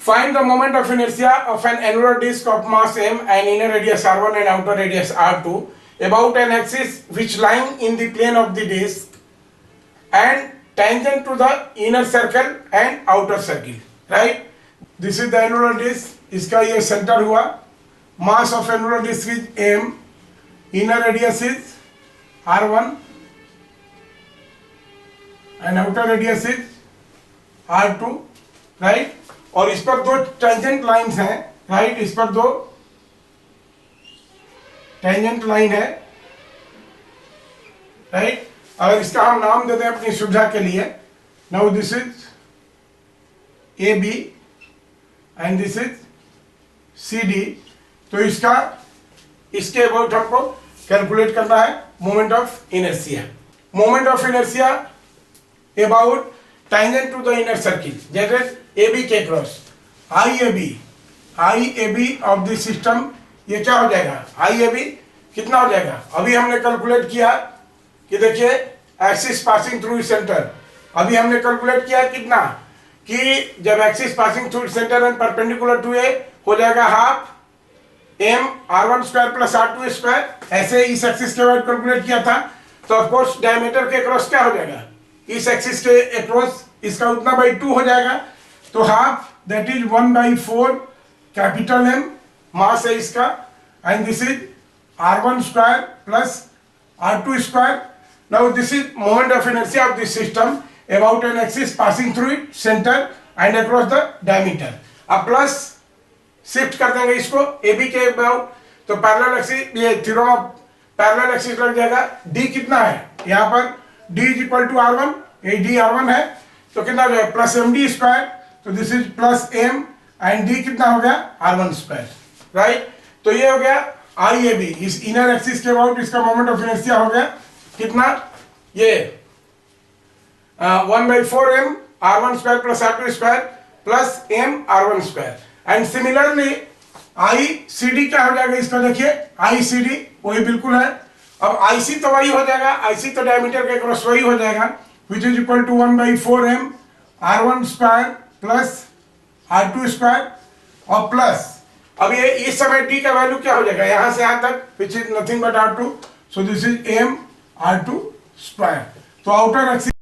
Find the moment of inertia of an annular disk of mass m and inner radius r1 and outer radius r2 about an axis which lying in the plane of the disk and tangent to the inner circle and outer circle. Right? This is the annular disk. इसका ये centre हुआ. Mass of annular disk is m. Inner radius is r1 and outer radius is r2. Right? और इस पर दो tangent lines हैं. Right? इस पर दो टेंजेंट लाइन है. राइट? अगर इसका हम नाम देते हैं अपनी सुविधा के लिए, now this is A B and this is C D. तो इसके अबाउट हमको कैलकुलेट करना है moment of inertia. Moment of inertia about tangent to the inner circle, जैसे ए बी के cross I A B of the system. ये क्या हो जाएगा? आई ए बी कितना हो जाएगा? अभी हमने कैलकुलेट किया कि देखिए एक्सिस पासिंग थ्रू सेंटर. अभी हमने कैलकुलेट किया कितना कि जब axis passing through centre and perpendicular to a हो जाएगा half M r1 square plus r2 square. ऐसे इस एक्सिस के बाद कैलकुलेट किया था. तो ऑफ कोर्स डायमीटर के क्रॉस क्या हो जाएगा? इस एक्सिस के अक्रॉस इसका उतना बाई 2 हो जाएगा. तो half that is 1/4 capital M mass है इसका. And this is r1 square plus r2 square. Now this is moment of inertia of this system about an axis passing through it centre and across the diameter. अब plus shift कर देंगे इसको A B के about. तो parallel axis, ये theorem of parallel axis लग जाएगा. D कितना है यहाँ पर? D is equal to r1. ये डी r1 है तो कितना हो जाएगा? Plus M D square. तो this is plus M and D कितना हो गया? r1 square. राइट? तो ये हो गया आई ए बी. इस इनर एक्सिस के अबाउट इसका मोमेंट ऑफ इनर्शिया हो गया कितना? ये 1/4 m r1 square plus r2 square plus m r1 square. And similarly I C D क्या हो जाएगा इसका? देखिए आई सी डी वही बिल्कुल है. अब आई सी तो वही हो जाएगा, आई सी तो डायमीटर के क्रॉस वही हो जाएगा, which is equal to 1/4 m r1 square plus r2 square और प्लस अब ये इस समय d का वैल्यू क्या हो जाएगा यहां से यहां तक, which is nothing but r2. So this is m r2 square. तो आउटर एक्सिस